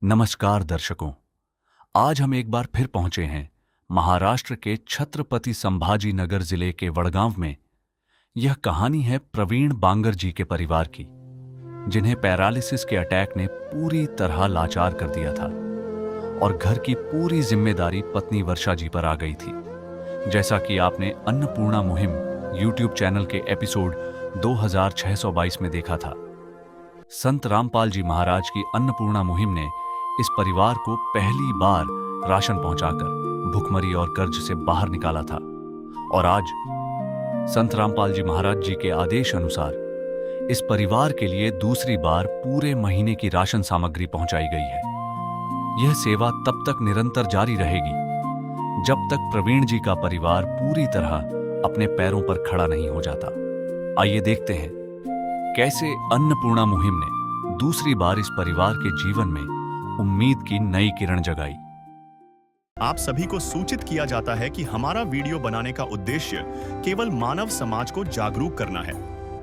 नमस्कार दर्शकों। आज हम एक बार फिर पहुंचे हैं महाराष्ट्र के छत्रपति संभाजी नगर जिले के वडगांव में। यह कहानी है प्रवीण बांगर जी के परिवार की, जिन्हें पैरालिसिस के अटैक ने पूरी तरह लाचार कर दिया था और घर की पूरी जिम्मेदारी पत्नी वर्षा जी पर आ गई थी। जैसा कि आपने अन्नपूर्णा मुहिम यूट्यूब चैनल के एपिसोड 2622 में देखा था, संत रामपाल जी महाराज की अन्नपूर्णा मुहिम ने इस परिवार को पहली बार राशन पहुंचाकर भुखमरी और कर्ज से बाहर निकाला था। और आज संत रामपाल जी महाराज जी के आदेश अनुसार इस परिवार के लिए दूसरी बार पूरे महीने की राशन सामग्री पहुंचाई गई है। यह सेवा तब तक निरंतर जारी रहेगी जब तक प्रवीण जी का परिवार पूरी तरह अपने पैरों पर खड़ा नहीं हो जाता। आइए देखते हैं कैसे अन्नपूर्णा मुहिम ने दूसरी बार इस परिवार के जीवन में उम्मीद की नई किरण जगाई। आप सभी को सूचित किया जाता है कि हमारा वीडियो बनाने का उद्देश्य केवल मानव समाज को जागरूक करना है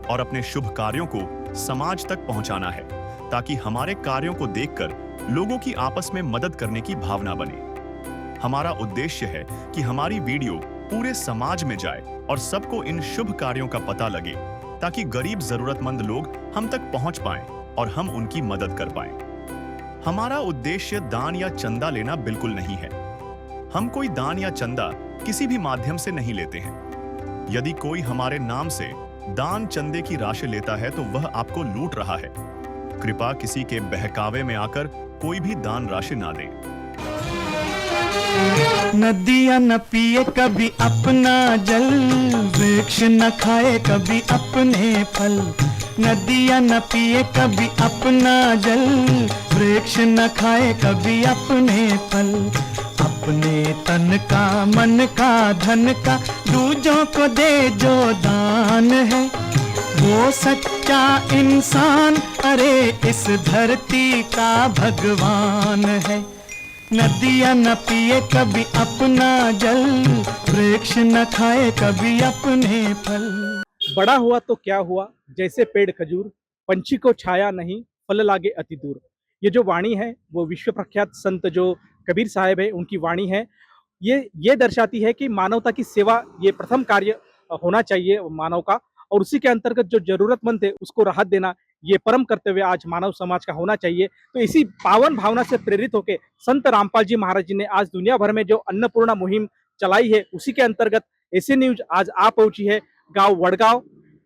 और अपने शुभ कार्यों को समाज तक पहुंचाना है, ताकि हमारे कार्यों को देखकर लोगों की आपस में मदद करने की भावना बने। हमारा उद्देश्य है कि हमारी वीडियो पूरे समाज में जाए और सबको इन शुभ कार्यों का पता लगे, ताकि गरीब जरूरतमंद लोग हम तक पहुंच पाएं और हम उनकी मदद कर पाएं। हमारा उद्देश्य दान या चंदा लेना बिल्कुल नहीं है। हम कोई दान या चंदा किसी भी माध्यम से नहीं लेते हैं। यदि कोई हमारे नाम से दान चंदे की राशि लेता है तो वह आपको लूट रहा है। कृपया किसी के बहकावे में आकर कोई भी दान राशि ना दें। नदियाँ न पिए कभी अपना जल, वृक्ष न खाए कभी अपने फल। नदियाँ न पिए कभी अपना जल, वृक्ष न खाए कभी अपने फल। अपने तन का मन का धन का दूजों को दे जो दान है, वो सच्चा इंसान अरे इस धरती का भगवान है। नदियाँ न पिए कभी अपना जल, वृक्ष न खाए कभी अपने फल। बड़ा हुआ तो क्या हुआ, जैसे पेड़ खजूर, पंछी को छाया नहीं, फल लागे अति दूर। ये जो वाणी है वो विश्व प्रख्यात संत जो कबीर साहब है उनकी वाणी है। ये दर्शाती है कि मानवता की सेवा ये प्रथम कार्य होना चाहिए मानव का, और उसी के अंतर्गत जो जरूरतमंद है उसको राहत देना ये परम कर्तव्य आज मानव समाज का होना चाहिए। तो इसी पावन भावना से प्रेरित होकर संत रामपाल जी महाराज जी ने आज दुनिया भर में जो अन्नपूर्णा मुहिम चलाई है, उसी के अंतर्गत ऐसे न्यूज आज आ पहुंची है गांव वडगांव,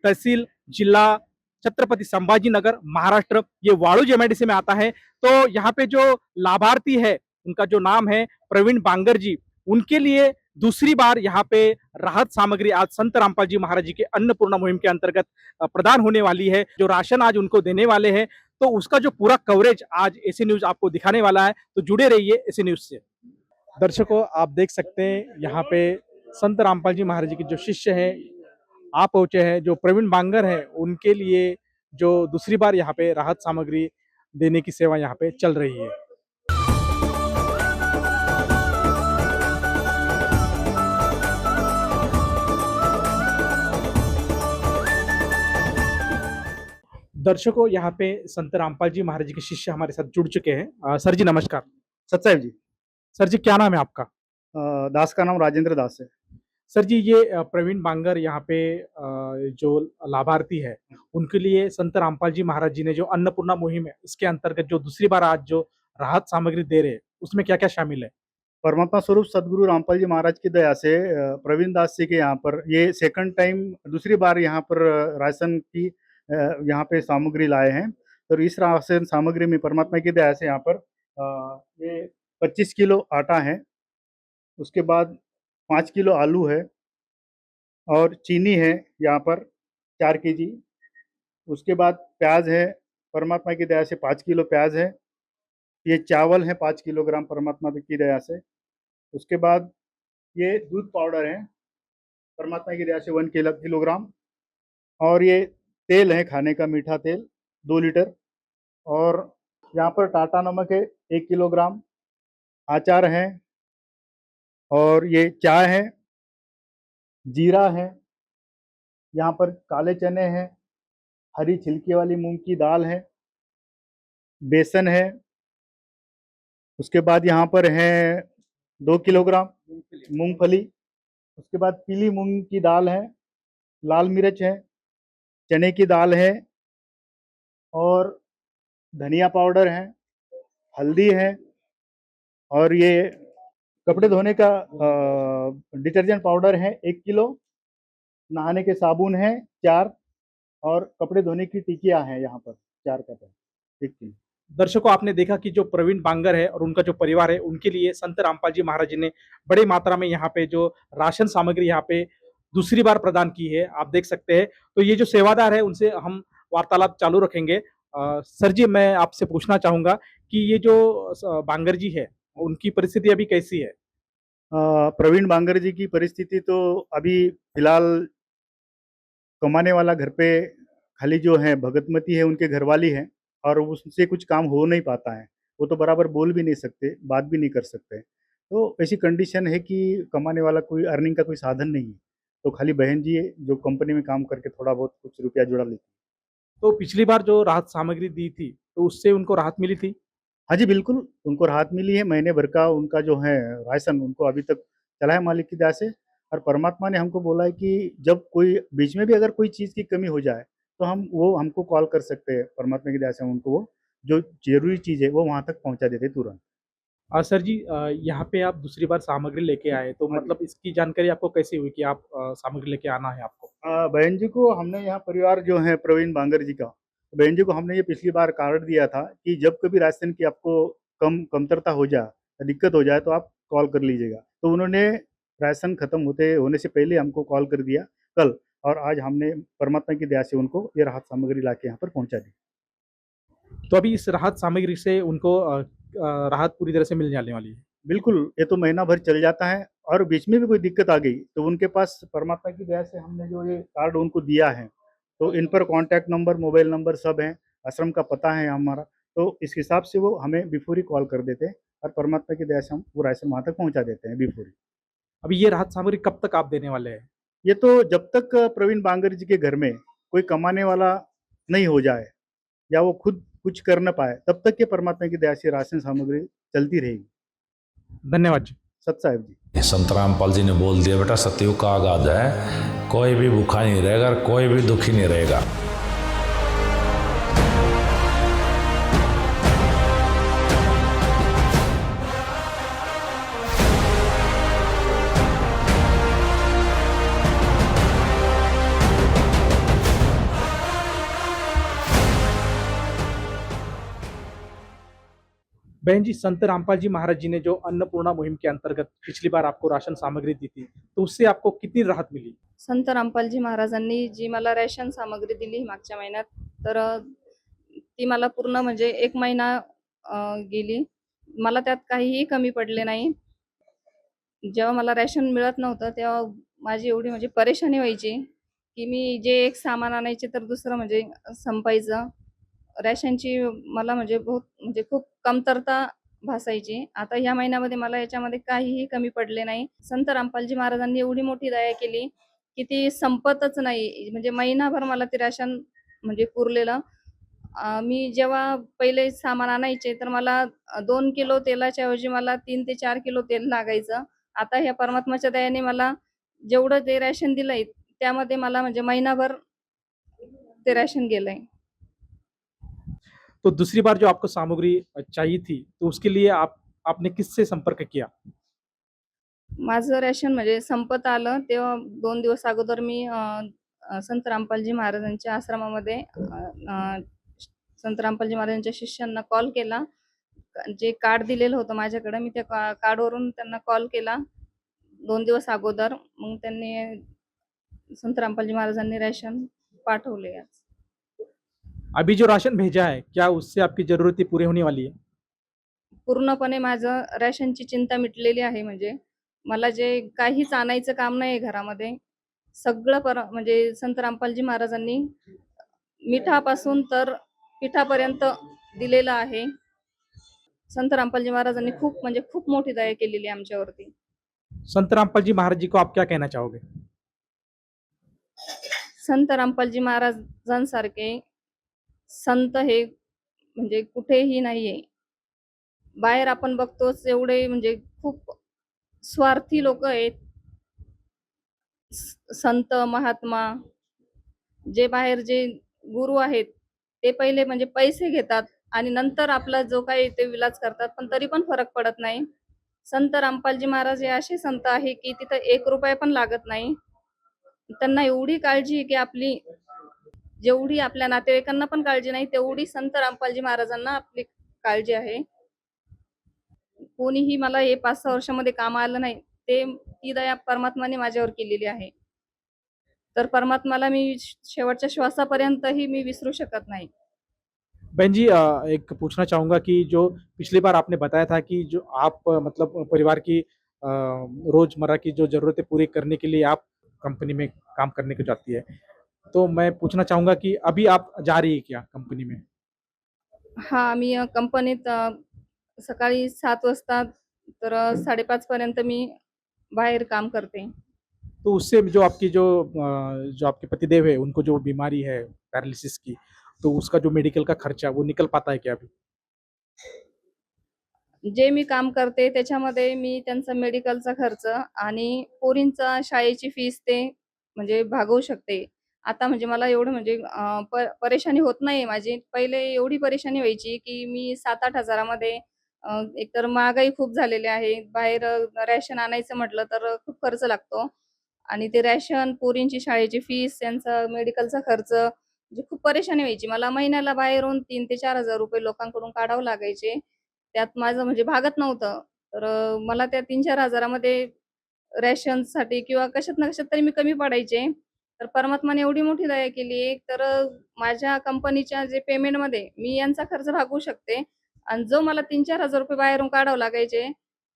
तहसील जिला छत्रपति संभाजी नगर, महाराष्ट्र। ये वाड़ूज एमआईडीसी में आता है। तो यहाँ पे जो लाभार्थी है उनका जो नाम है प्रवीण बांगर जी, उनके लिए दूसरी बार यहाँ पे राहत सामग्री आज संत रामपाल जी महाराज जी के अन्नपूर्णा मुहिम के अंतर्गत प्रदान होने वाली है। जो राशन आज उनको देने वाले हैं, तो उसका जो पूरा कवरेज आज ऐसी न्यूज आपको दिखाने वाला है। तो जुड़े रहिए ऐसी न्यूज से। दर्शकों, आप देख सकते हैं यहाँ पे संत रामपाल जी महाराज जी के जो शिष्य हैं आप पहुंचे हैं। जो प्रवीण बांगर है उनके लिए जो दूसरी बार यहाँ पे राहत सामग्री देने की सेवा यहाँ पे चल रही है। दर्शकों, यहाँ पे संत रामपाल जी महाराज जी के शिष्य हमारे साथ जुड़ चुके हैं। सर जी नमस्कार। सत्साहेब जी। सर जी, क्या नाम है आपका? दास का नाम राजेंद्र दास है। सर जी, ये प्रवीण बांगर यहाँ पे जो लाभार्थी है उनके लिए संत रामपाल जी महाराज जी ने जो अन्नपूर्णा मुहिम है इसके अंतर्गत जो दूसरी बार आज जो राहत सामग्री दे रहे हैं उसमें क्या क्या शामिल है? परमात्मा स्वरूप सदगुरु रामपाल जी महाराज की दया से प्रवीण दास जी के यहाँ पर ये सेकंड टाइम दूसरी बार यहाँ पर राशन की यहाँ पे सामग्री लाए हैं। तो इस राशन सामग्री में परमात्मा की दया से यहाँ पर ये 25 किलो आटा है, उसके बाद 5 किलो आलू है और चीनी है यहाँ पर 4 केजी। उसके बाद प्याज है, परमात्मा की दया से 5 किलो प्याज है। ये चावल है 5 किलोग्राम परमात्मा की दया से। उसके बाद ये दूध पाउडर है परमात्मा की दया से 1 किलोग्राम। और ये तेल है खाने का मीठा तेल 2 लीटर। और यहाँ पर टाटा नमक है 1 किलोग्राम। अचार है और ये चाय है, जीरा है, यहाँ पर काले चने हैं, हरी छिलके वाली मूंग की दाल है, बेसन है, उसके बाद यहाँ पर है 2 किलोग्राम मूंगफली। उसके बाद पीली मूंग की दाल है, लाल मिर्च है, चने की दाल है और धनिया पाउडर है, हल्दी है और ये कपड़े धोने का डिटर्जेंट पाउडर है 1 किलो, नहाने के साबुन है 4 और कपड़े धोने की टिकिया है यहाँ पर 4 कप है 1 किलो। दर्शकों, आपने देखा कि जो प्रवीण बांगर है और उनका जो परिवार है, उनके लिए संत रामपाल जी महाराज जी ने बड़ी मात्रा में यहाँ पे जो राशन सामग्री यहाँ पे दूसरी बार प्रदान की है, आप देख सकते हैं। तो ये जो सेवादार है, उनसे हम वार्तालाप चालू रखेंगे। सर जी, मैं आपसे पूछना चाहूंगा कि ये जो बांगर जी है, उनकी परिस्थिति अभी कैसी है? प्रवीण बांगर जी की परिस्थिति तो अभी फिलहाल कमाने वाला घर पे खाली जो है भगतमती है, उनके घरवाली है और उससे कुछ काम हो नहीं पाता है। वो तो बराबर बोल भी नहीं सकते, बात भी नहीं कर सकते। तो ऐसी कंडीशन है कि कमाने वाला कोई अर्निंग का कोई साधन नहीं है। तो खाली बहन जी है जो कंपनी में काम करके थोड़ा बहुत कुछ रुपया जुड़ा लेती है। तो पिछली बार जो राहत सामग्री दी थी, तो उससे उनको राहत मिली थी? हाँ जी, बिल्कुल, उनको राहत मिली है। महीने भर का उनका जो है राशन उनको अभी तक चला है मालिक की दया से और परमात्मा ने हमको बोला है कि जब कोई बीच में भी अगर कोई चीज़ की कमी हो जाए, तो हमको कॉल कर सकते हैं। परमात्मा की दया से हम उनको वो जो ज़रूरी चीज़ है, वो वहाँ तक पहुँचा देते हैं तुरंत। सर जी, यहाँ पे आप दूसरी बार सामग्री लेके आए, तो हाँ जी। मतलब इसकी जानकारी आपको कैसे हुई कि आप सामग्री लेके आना है आपको? बहन जी को हमने यहाँ परिवार जो है प्रवीण बांगर जी का, बहन जी को हमने ये पिछली बार कार्ड दिया था कि जब कभी राशन की आपको कमतरता हो जाए, दिक्कत हो जाए तो आप कॉल कर लीजिएगा। तो उन्होंने राशन खत्म होने से पहले हमको कॉल कर दिया कल और आज हमने परमात्मा की दया से उनको ये राहत सामग्री लाके यहाँ पर पहुँचा दी। तो अभी इस राहत सामग्री से उनको राहत पूरी तरह से मिल जाने वाली है। बिल्कुल, ये तो महीना भर चल जाता है और बीच में भी कोई दिक्कत आ गई, तो उनके पास परमात्मा की दया से हमने जो ये कार्ड उनको दिया है, तो इन पर कॉन्टैक्ट नंबर, मोबाइल नंबर सब हैं, आश्रम का पता है हमारा, तो इस हिसाब से वो हमें बिफ़ोर ही कॉल कर देते हैं और परमात्मा की दया से हम वो राशन वहाँ तक पहुँचा देते हैं बिफ़ोर ही। अभी ये राहत सामग्री कब तक आप देने वाले हैं? ये तो जब तक प्रवीण बांगर जी के घर में कोई कमाने वाला नहीं हो जाए या वो खुद कुछ कर ना पाए, तब तक ये परमात्मा की दया से राशन सामग्री चलती रहेगी। धन्यवाद जी। सत साहिब जी। संत रामपाल जी ने बोल दिया, बेटा सतयुग का आगाज है, कोई भी भूखा नहीं रहेगा और कोई भी दुखी नहीं रहेगा। बहन जी, संत रामपाल जी महाराज जी ने जो अन्नपूर्णा मुहिम के अंतर्गत पिछली बार आपको राशन सामग्री दी थी, तो उससे आपको कितनी राहत मिली? संत रामपालजी महाराजांनी जी मला रेशन सामग्री दिली मागच्या महिन्यात, तर ती मला पूर्ण म्हणजे 1 महिना गेली. मला त्यात काहीही कमी पडले नाही. जेव्हा मला रेशन मिळत नव्हतं, तेव्हा माझी एवढी म्हणजे परेशानी व्हायची, की मी जे एक सामान आणायचे तर दुसरं म्हणजे संपायचं. रेशनची मला म्हणजे म्हणजे खूप कमतरता भासायची. आता ह्या महिन्यामध्ये मला याच्यामध्ये काहीही कमी पडले नाही. संत रामपालजी महाराजांनी एवढी मोठी दया केली, की ती संपतच नाही. म्हणजे महिनाभर मला ते राशन म्हणजे पुरलेलं. मी जेव्हा पहिले सामान आणायचे तर मला 2 किलो तेलाच्या ऐवजी मला 3 ते 4 किलो तेल लागायचं. आता ह्या परमात्माच्या दयेने मला जेवढं ते राशन दिलंय, त्यामध्ये मला म्हणजे महिनाभर ते राशन गेलंय. तो दूसरी बार जो आपको सामग्री चाहिए थी, तो उसके लिए आपने किससे संपर्क किया? माझं रेशन म्हणजे संपत आलं तेव्हा 2 दिवस अगोदर मी संत रामपालजी महाराजांच्या आश्रमामध्ये संत रामपालजी महाराजांच्या शिष्यांना कॉल केला. जे कार्ड दिलेलं होतं माझ्याकडं, मी त्या कार्डवरून त्यांना कॉल केला 2 दिवस अगोदर. मग त्यांनी संत रामपालजी महाराजांनी रेशन पाठवले आज. अभी जो राशन भेजा है, क्या उससे आपकी जरूरतें पूरी होने वाली है? पूर्णपणे माझं रेशनची चिंता मिटलेली आहे. म्हणजे मला जे काहीच आणायचं काम नाही घरामध्ये. सगळं म्हणजे संत रामपालजी महाराजांनी मिठापासून तर पिठापर्यंत दिलेलं आहे. संत रामपालजी महाराजांनी खूप म्हणजे खूप मोठी दया केलेली आहे आमच्यावरती. संत रामपाल जी महाराज जी को आप क्या कहना चाहोगे? संत रामपालजी महाराजांसारखे संत हे म्हणजे कुठेही नाहीये. बाहेर आपण बघतोच एवढे म्हणजे खूप स्वार्थी लोक आहेत. संत महात्मा जे बाहेर जे गुरु आहेत ते पहिले म्हणजे पैसे घेतात आणि नंतर आपला जो काही ते विलास करतात, पण तरी पण फरक पडत नाही. संत रामपालजी महाराज हे असे संत आहे की तिथं 1 रुपया पण लागत नाही. त्यांना एवढी काळजी आहे की आपली जेवढी आपल्या नातेवाईकांना पण काळजी नाही, तेवढी संत रामपालजी महाराजांना आपली काळजी आहे. कोणीही मला हे 5-6 वर्षामध्ये कामं आलं नाही. ती दया परमात्माने माझ्यावर केलेली आहे. तर परमात्माला मी शेवटच्या श्वासापर्यंतही मी विसरू शकत नाही. बहन जी, एक पूछना चाहूँगा कि जो पिछली बार आपने बताया था कि जो आप मतलब परिवार की रोज़मर्रा की जो ज़रूरतें पूरी करने के लिए आप कंपनी में काम करने को जाती है। तो मैं पूछना चाहूँगा कि अभी आप जा रही है क्या कंपनी में? हां, मी कंपनीत सकाळी 7 वाजता तर 5:30 पर्यंत मी बाहेर काम करते. तो उससे जो आपके पतिदेव है उनको जो बीमारी है पैरालिसिस की, तो उसका जो मेडिकल का खर्चा वो निकल पाता है क्या अभी? जे मी काम करते त्याच्यामध्ये मी त्यांचा मेडिकलचा खर्च आणि पोरींचा शाळेची फीस ते म्हणजे भागवू शकते. आता म्हणजे मला एवढं म्हणजे परेशानी होत नाहीये माझी. पहिले एवढी परेशानी व्हायची, की मी 7-8 हजारामध्ये एकतर महागाई खूप झालेली आहे. बाहेर रॅशन आणायचं म्हटलं तर खूप खर्च लागतो आणि ते रॅशन, पोरींची शाळेची फीस, त्यांचा मेडिकलचा खर्च म्हणजे खूप परेशानी व्हायची. मला महिन्याला बाहेरून 3,000 ते 4,000 रुपये लोकांकडून काढावं लागायचे. त्यात माझं म्हणजे भागत नव्हतं. तर मला त्या 3-4 हजारामध्ये रॅशनसाठी किंवा कशात ना कशात तरी मी कमी पडायचे. तर परमात्माने एवढी मोठी दया केली आहे, तर माझ्या कंपनीच्या जे पेमेंटमध्ये मी यांचा खर्च भागवू शकते आणि जो मला 3-4 हजार रुपये बाहेरून काढावे लागायचे,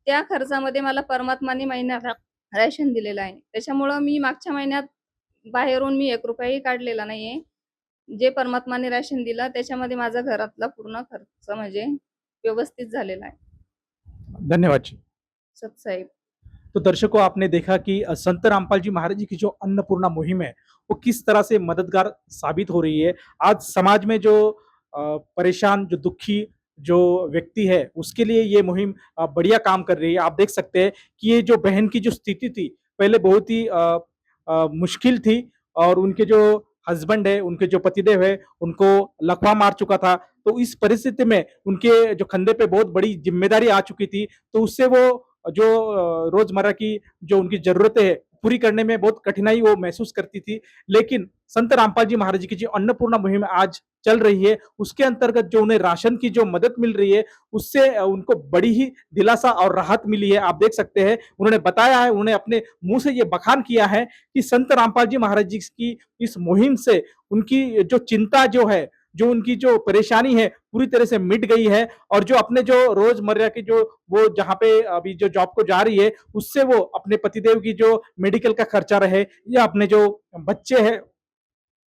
त्या खर्चामध्ये मला परमात्माने महिन्याला रॅशन दिलेलं आहे. त्याच्यामुळं मी मागच्या महिन्यात बाहेरून मी 1 रुपयाही काढलेला नाहीये. जे परमात्माने राशन दिलं त्याच्यामध्ये माझा घरातला पूर्ण खर्च म्हणजे व्यवस्थित झालेला आहे. धन्यवाद जी। सतसाहेब. तो दर्शकों, आपने देखा कि संत रामपाल जी महाराज जी की जो अन्नपूर्णा मुहिम है वो किस तरह से मददगार साबित हो रही है। आज समाज में जो परेशान, जो दुखी जो व्यक्ति है उसके लिए ये मुहिम बढ़िया काम कर रही है। आप देख सकते हैं कि ये जो बहन की जो स्थिति थी पहले बहुत ही मुश्किल थी और उनके जो हस्बैंड है, उनके जो पतिदेव है, उनको लकवा मार चुका था। तो इस परिस्थिति में उनके जो कंधे पे बहुत बड़ी जिम्मेदारी आ चुकी थी, तो उससे वो जो रोजमर्रा की जो उनकी जरूरतें हैं पूरी करने में बहुत कठिनाई वो महसूस करती थी। लेकिन संत रामपाल जी महाराज जी की जो अन्नपूर्णा मुहिम आज चल रही है, उसके अंतर्गत जो उन्हें राशन की जो मदद मिल रही है, उससे उनको बड़ी ही दिलासा और राहत मिली है। आप देख सकते हैं, उन्होंने बताया है, उन्होंने अपने मुंह से ये बखान किया है कि संत रामपाल जी महाराज जी की इस मुहिम से उनकी जो चिंता जो है, जो उनकी जो परेशानी है पूरी तरह से मिट गई है और जो अपने जो रोजमर्रा की जो वो जहाँ पे अभी जो जॉब को जा रही है, उससे वो अपने पतिदेव की जो मेडिकल का खर्चा रहे या अपने जो बच्चे हैं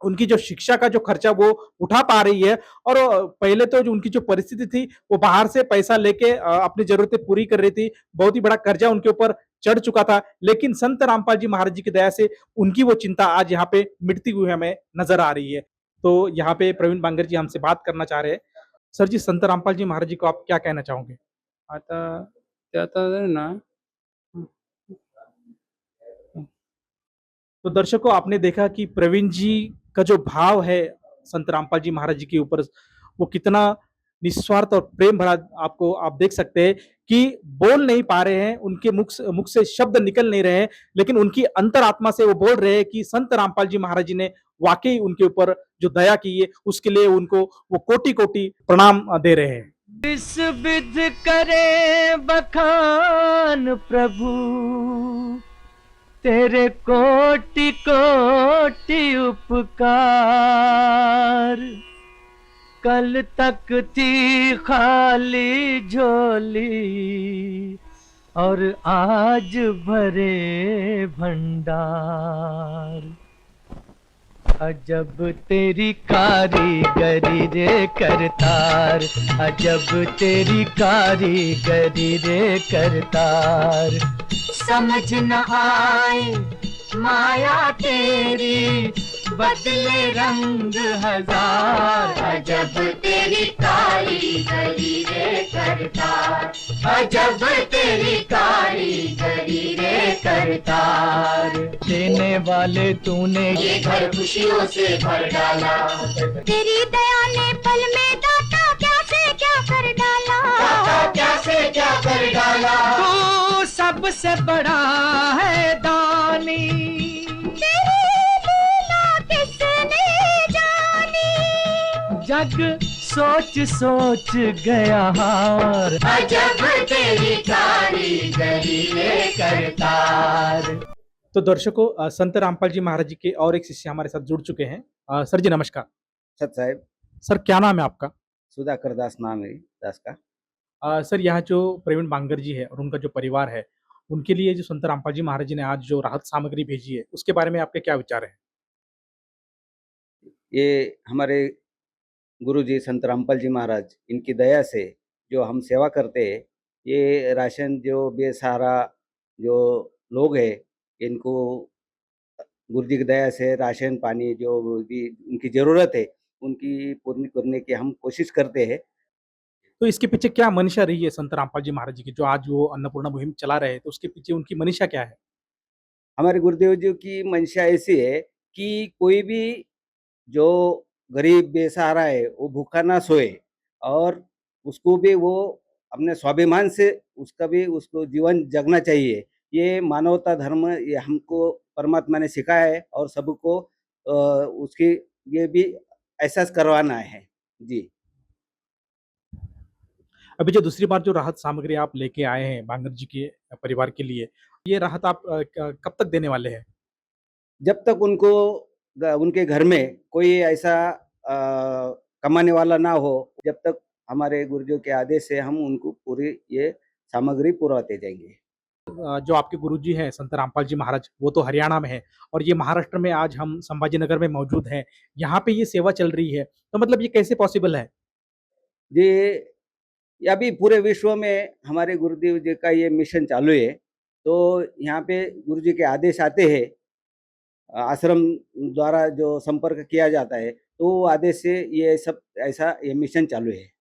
उनकी जो शिक्षा का जो खर्चा वो उठा पा रही है। और पहले तो जो उनकी जो परिस्थिति थी वो बाहर से पैसा लेके अपनी जरूरतें पूरी कर रही थी। बहुत ही बड़ा कर्जा उनके ऊपर चढ़ चुका था, लेकिन संत रामपाल जी महाराज जी की दया से उनकी वो चिंता आज यहाँ पे मिटती हुई हमें नजर आ रही है। तो यहाँ पे प्रवीण बांगर जी हमसे बात करना चाह रहे हैं। सर जी, संत रामपाल जी महाराज जी को आप क्या कहना चाहोगे? आता ते आता आहे ना तो दर्शकों, आपने देखा कि प्रवीण जी का जो भाव है संत रामपाल जी महाराज जी के ऊपर, वो कितना निस्वार्थ और प्रेम भरा आप देख सकते हैं कि बोल नहीं पा रहे हैं, उनके मुख से शब्द निकल नहीं रहे हैं, लेकिन उनकी अंतरात्मा से वो बोल रहे हैं कि संत रामपाल जी महाराज जी ने वाकई उनके ऊपर जो दया की है उसके लिए उनको वो कोटि-कोटि प्रणाम दे रहे हैं। इस विध करे बखान प्रभु, तेरे कोटि कोटि उपकार। कल तक थी खाली झोली और आज भरे भंडार। अजब तेरी कारीगरी रे करतार, अजब तेरी कारीगरी रे करतार। समझ न आए माया तेरी, बदले रंग हजार। अजब तेरी कारीगरी रे करतार, अजब तेरी कारीगरी रे करतार। देने वाले तूने ये घर खुशियों से भर डाला, तेरी दया ने पल में दाता क्या से क्या कर डाला। दाता क्या से क्या कर डाला। तू सबसे बड़ा है दानी, तेरी लीला किसने जानी। जग सोच सोच गया हार। अजब तेरी कारीगरी रे करतार। तो दर्शकों, संत रामपाल जी महाराज जी के और एक शिष्य हमारे साथ जुड़ चुके हैं। सर जी नमस्कार। सत साहेब, सर क्या नाम है आपका? सुधाकर दास नाम है दास का। सर यहाँ जो प्रवीण बांगर जी है और उनका जो परिवार है, उनके लिए जो संत रामपाल जी महाराज जी ने आज जो राहत सामग्री भेजी है, उसके बारे में आपके क्या विचार है? ये हमारे गुरुजी संत रामपाल जी महाराज, इनकी दया से जो हम सेवा करते हैं, ये राशन जो बेसहारा जो लोग हैं, इनको गुरुजी की दया से राशन पानी जो भी उनकी ज़रूरत है, उनकी पूर्ण करने की हम कोशिश करते हैं। तो इसके पीछे क्या मंशा रही है संत रामपाल जी महाराज जी की, जो आज वो अन्नपूर्णा मुहिम चला रहे हैं, तो उसके पीछे उनकी मंशा क्या है? हमारे गुरुदेव जी की मंशा ऐसी है कि कोई भी जो गरीब बेसहारा है वो भूखा ना सोए, और उसको भी वो अपने स्वाभिमान से उसका भी उसको जीवन जगना चाहिए। ये मानवता धर्म ये हमको परमात्मा ने सिखाया है, और सबको उसकी ये भी एहसास करवाना है जी। अभी जो दूसरी बार जो राहत सामग्री आप लेके आए हैं बांगर जी के परिवार के लिए, ये राहत आप कब तक देने वाले हैं? जब तक उनको उनके घर में कोई ऐसा कमाने वाला ना हो, जब तक हमारे गुरुजी के आदेश से हम उनको पूरी ये सामग्री पुराते जाएंगे। जो आपके गुरुजी हैं संत रामपाल जी महाराज, वो तो हरियाणा में है और ये महाराष्ट्र में आज हम संभाजी नगर में मौजूद हैं। यहाँ पे ये सेवा चल रही है, तो मतलब ये कैसे पॉसिबल है? ये अभी पूरे विश्व में हमारे गुरुदेव जी का ये मिशन चालू है। तो यहाँ पे गुरुजी के आदेश आते हैं, आश्रम द्वारा जो संपर्क किया जाता है, तो वो आदेश से ये सब ऐसा ये मिशन चालू है।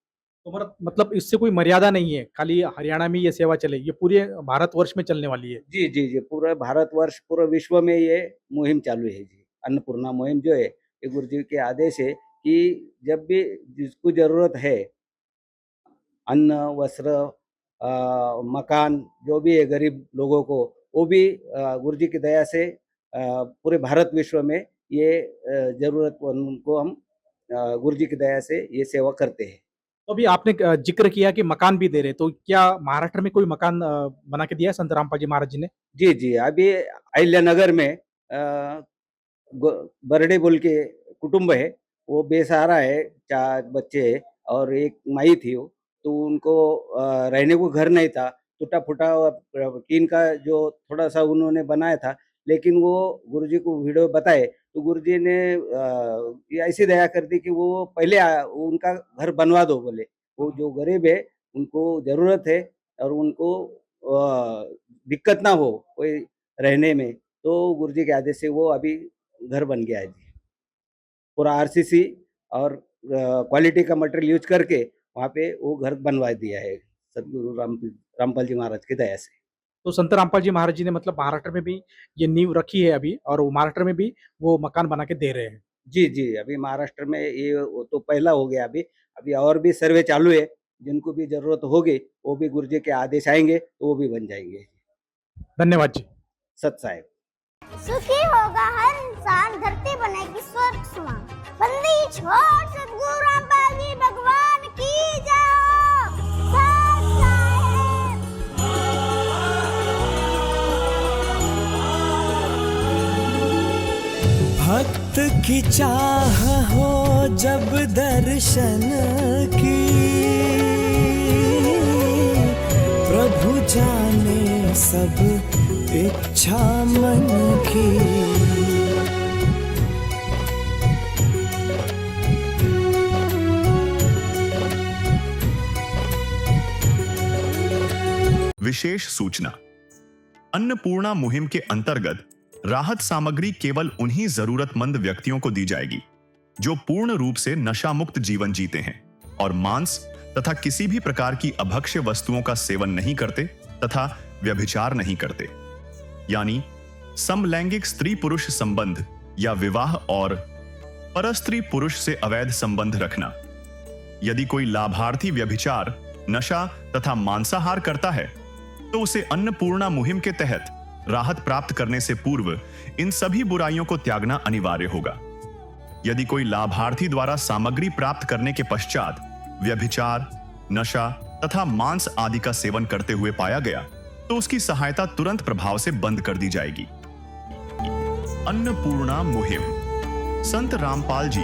तो मतलब इससे कोई मर्यादा नहीं है, खाली हरियाणा में ये सेवा चले, ये पूरे भारतवर्ष में चलने वाली है? जी जी जी, पूरा भारतवर्ष पूरे विश्व में ये मुहिम चालू है जी। अन्नपूर्णा मुहिम जो है, ये गुरुजी के आदेश है कि जब भी जिसको जरूरत है, अन्न वस्त्र मकान जो भी है गरीब लोगों को, वो भी गुरुजी की दया से पूरे भारत विश्व में ये जरूरतमंद को हम गुरुजी की दया से ये सेवा करते हैं। तो अभी आपने जिक्र किया कि मकान भी दे रहे, तो क्या महाराष्ट्र में कोई मकान बना के दिया है संत रामपाल जी महाराज जी ने? जी जी, अभी अहिल्यानगर में बर्डे बोल के कुटुंब है, वो बेसहारा है, 4 बच्चे है और एक माई थी वो, तो उनको रहने को घर नहीं था, टूटा-फूटा टीन का जो थोड़ा-सा उन्होंने बनाया था, लेकिन वो गुरुजी को वीडियो बताए, तो गुरुजी ने ये ऐसी दया कर दी कि वो पहले उनका घर बनवा दो बोले। वो जो गरीब है, उनको ज़रूरत है और उनको दिक्कत ना हो कोई रहने में, तो गुरुजी के आदेश से वो अभी घर बन गया है जी। पूरा आरसीसी और क्वालिटी का मटेरियल यूज़ करके वहाँ पे वो घर बनवा दिया है सदगुरु रामपाल जी महाराज की दया से। तो संत रामपाल जी महाराज जी ने मतलब महाराष्ट्र में भी ये नींव रखी है अभी, और वो महाराष्ट्र में भी वो मकान बना के दे रहे हैं? जी जी, अभी महाराष्ट्र में ये वो तो पहला हो गया, अभी और भी सर्वे चालू है, जिनको भी जरूरत होगी वो भी गुरुजी के आदेश आएंगे तो वो भी बन जाएंगे। धन्यवाद जी। सत साहेब। सुखी होगा हर इंसान, धरती बनेगी स्वर्ग समान। बंदी छोड़ सतगुरु रामपाल जी भगवान की जय। सत साहेब। भक्त की चाह हो जब दर्शन की, प्रभु जाने सब इच्छा मन की। विशेष सूचना। अन्नपूर्णा मुहिम के अंतर्गत राहत सामग्री केवल उन्हीं जरूरतमंद व्यक्तियों को दी जाएगी जो पूर्ण रूप से नशा मुक्त जीवन जीते हैं और मांस तथा किसी भी प्रकार की अभक्ष्य वस्तुओं का सेवन नहीं करते तथा व्यभिचार नहीं करते, यानी समलैंगिक स्त्री पुरुष संबंध या विवाह और परस्त्री पुरुष से अवैध संबंध रखना। यदि कोई लाभार्थी व्यभिचार, नशा तथा मांसाहार करता है तो उसे अन्नपूर्णा मुहिम के तहत राहत प्राप्त करने से पूर्व इन सभी बुराइयों को त्यागना अनिवार्य होगा। यदि कोई लाभार्थी द्वारा सामग्री प्राप्त करने के पश्चात व्यभिचार, नशा तथा मांस आदि का सेवन करते हुए पाया गया तो उसकी सहायता तुरंत प्रभाव से बंद कर दी जाएगी। अन्नपूर्णा मुहिम। संत रामपाल जी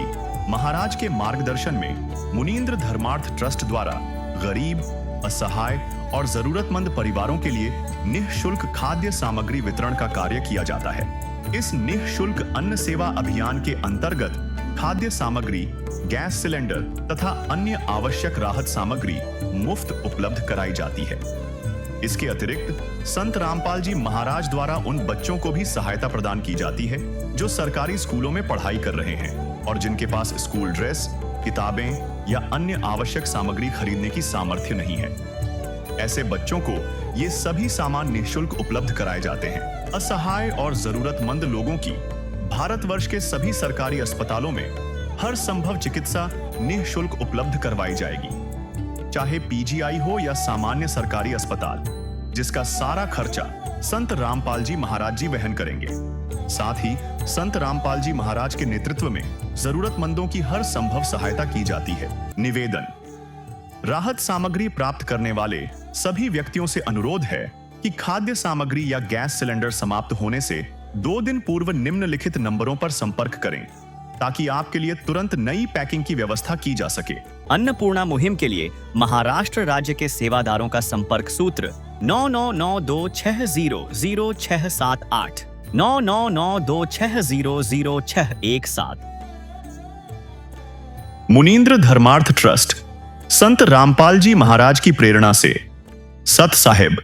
महाराज के मार्गदर्शन में मुनींद्र धर्मार्थ ट्रस्ट द्वारा गरीब, असहाय और जरूरतमंद परिवारों के लिए निःशुल्क खाद्य सामग्री वितरण का कार्य किया जाता है। इस निःशुल्क अन्न सेवा अभियान के अंतर्गत खाद्य सामग्री, गैस सिलेंडर तथा अन्य आवश्यक राहत सामग्री मुफ्त उपलब्ध कराई जाती है। इसके अतिरिक्त संत रामपाल जी महाराज द्वारा उन बच्चों को भी सहायता प्रदान की जाती है जो सरकारी स्कूलों में पढ़ाई कर रहे हैं और जिनके पास स्कूल ड्रेस, किताबें या अन्य आवश्यक सामग्री खरीदने की सामर्थ्य नहीं है। ऐसे बच्चों को ये सभी सामान निःशुल्क उपलब्ध कराए जाते हैं। असहाय और जरूरतमंद लोगों की भारतवर्ष के सभी सरकारी अस्पतालों में हर संभव चिकित्सा निःशुल्क उपलब्ध करवाई जाएगी, चाहे पीजीआई हो या सामान्य सरकारी अस्पताल, जिसका सारा खर्चा संत रामपाल जी महाराज जी वहन करेंगे। साथ ही संत रामपाल जी महाराज के नेतृत्व में जरूरतमंदों की हर संभव सहायता की जाती है। निवेदन। राहत सामग्री प्राप्त करने वाले सभी व्यक्तियों से अनुरोध है कि खाद्य सामग्री या गैस सिलेंडर समाप्त होने से 2 दिन पूर्व निम्नलिखित नंबरों पर संपर्क करें ताकि आपके लिए तुरंत नई पैकिंग की व्यवस्था की जा सके। अन्नपूर्णा मुहिम के लिए महाराष्ट्र राज्य के सेवादारों का संपर्क सूत्र 9992600678 9992600617। मुनींद्र धर्मार्थ ट्रस्ट संत रामपाल जी महाराज की प्रेरणा से सत साहिब